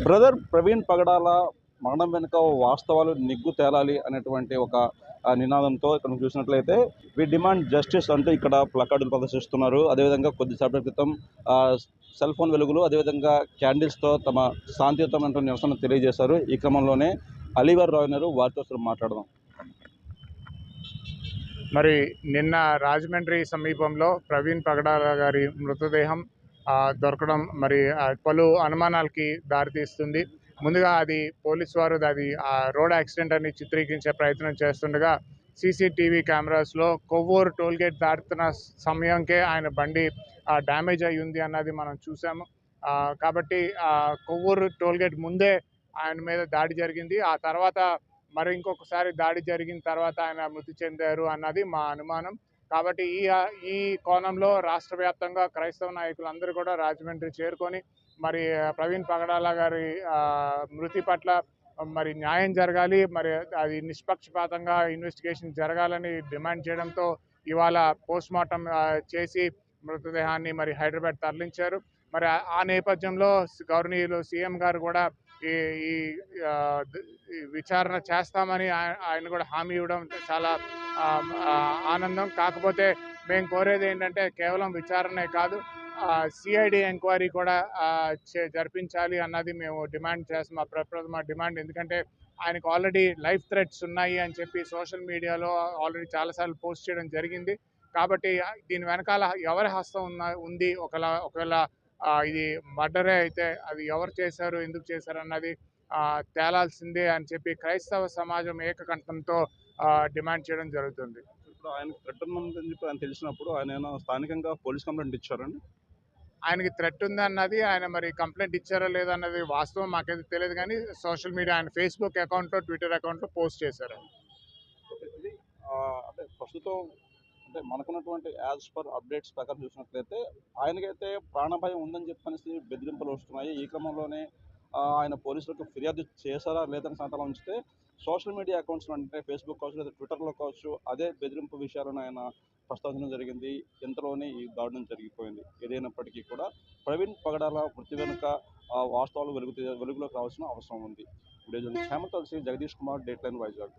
Brother Praveen పగడాల మరణం వెనుక వాస్తవాలు నిగ్గు తేలాలి అనేటువంటి ఒక నినాదంతో ఇక్కడ చూసినట్లయితే వి డిమాండ్ జస్టిస్ అంటూ ఇక్కడ ప్లకార్డులు ప్రదర్శిస్తున్నారు. అదేవిధంగా కొద్దిసేపటి క్రితం సెల్ ఫోన్ వెలుగులు అదేవిధంగా క్యాండిల్స్తో తమ శాంతియుతమైన నిరసన తెలియజేశారు. ఈ క్రమంలోనే అలీవర్ రావు గారు వారితో మాట్లాడదాం. మరి నిన్న రాజమండ్రి సమీపంలో ప్రవీణ్ పగడాల గారి మృతదేహం దొరకడం మరి పలు అనుమానాలకి దారితీస్తుంది. ముందుగా అది పోలీసు వారు అది రోడ్ యాక్సిడెంట్ అని చిత్రీకరించే ప్రయత్నం చేస్తుండగా సీసీటీవీ కెమెరాస్లో కొవ్వూరు టోల్గేట్ దాటుతున్న సమయంకే ఆయన బండి డ్యామేజ్ అయి ఉంది అన్నది మనం చూసాము. కాబట్టి కొవ్వూరు టోల్గేట్ ముందే ఆయన మీద దాడి జరిగింది. ఆ తర్వాత మరి ఇంకొకసారి దాడి జరిగిన తర్వాత ఆయన మృతి చెందారు అన్నది మా అనుమానం. కాబట్టి ఈ కోణంలో రాష్ట్ర వ్యాప్తంగా క్రైస్తవ నాయకులందరూ కూడా రాజమండ్రి చేరుకొని మరి ప్రవీణ్ పగడాల గారి మృతి పట్ల మరి న్యాయం జరగాలి, మరి అది నిష్పక్షపాతంగా ఇన్వెస్టిగేషన్ జరగాలని డిమాండ్ చేయడంతో ఇవాళ పోస్ట్మార్టం చేసి మృతదేహాన్ని మరి హైదరాబాద్ తరలించారు. మరి ఆ నేపథ్యంలో గౌరవనీయులు సీఎం గారు కూడా ఈ విచారణ చేస్తామని ఆయన కూడా హామీ ఇవ్వడం చాలా ఆనందం. కాకపోతే మేము కోరేది ఏంటంటే కేవలం విచారణే కాదు, సిఐడి ఎంక్వైరీ కూడా జరిపించాలి అన్నది మేము డిమాండ్ చేస్తాం. ప్రప్రథమ డిమాండ్. ఎందుకంటే ఆయనకు ఆల్రెడీ లైఫ్ థ్రెట్స్ ఉన్నాయి అని చెప్పి సోషల్ మీడియాలో ఆల్రెడీ చాలాసార్లు పోస్ట్ చేయడం జరిగింది. కాబట్టి దీని వెనకాల ఎవరి హస్తం ఉంది, ఒకవేళ ఇది మర్డరే అయితే అది ఎవరు చేశారు, ఎందుకు చేశారు అన్నది తేలాల్సిందే అని చెప్పి క్రైస్తవ సమాజం ఏకకంఠంతో డిమాండ్ చేయడం జరుగుతుంది. ఇప్పుడు ఆయనకు థ్రెట్ ఉందని చెప్పి ఆయన తెలిసినప్పుడు ఆయన స్థానికంగా పోలీస్ కంప్లైంట్ ఇచ్చారండి. ఆయనకి థ్రెట్ ఉంది అన్నది ఆయన మరి కంప్లైంట్ ఇచ్చారా లేదన్నది వాస్తవం మాకైతే తెలియదు, కానీ సోషల్ మీడియా ఆయన ఫేస్బుక్ అకౌంట్లో ట్విట్టర్ అకౌంట్లో పోస్ట్ చేశారు. అంటే ప్రస్తుతం అంటే మనకున్నటువంటి యాజ్ పర్ అప్డేట్స్ ప్రకారం చూసినట్లయితే ఆయనకైతే ప్రాణభయం ఉందని చెప్పనేసి బెదిరింపులు వస్తున్నాయి. ఈ క్రమంలోనే ఆయన పోలీసులకు ఫిర్యాదు చేశారా లేదని సంగతి ఉంచితే సోషల్ మీడియా అకౌంట్స్లో అంటే ఫేస్బుక్ కావచ్చు లేదా ట్విట్టర్లో కావచ్చు అదే బెదిరింపు విషయాలను ఆయన ప్రస్తావించడం జరిగింది. ఇంతలోనే ఈ దారుణం జరిగిపోయింది. ఏదైనప్పటికీ కూడా ప్రవీణ్ పగడాల మృతి వెనుక వాస్తవాలు వెలుగులోకి రావాల్సిన అవసరం ఉంది. Video Hemant Jagdish Kumar, dateline, Vizag.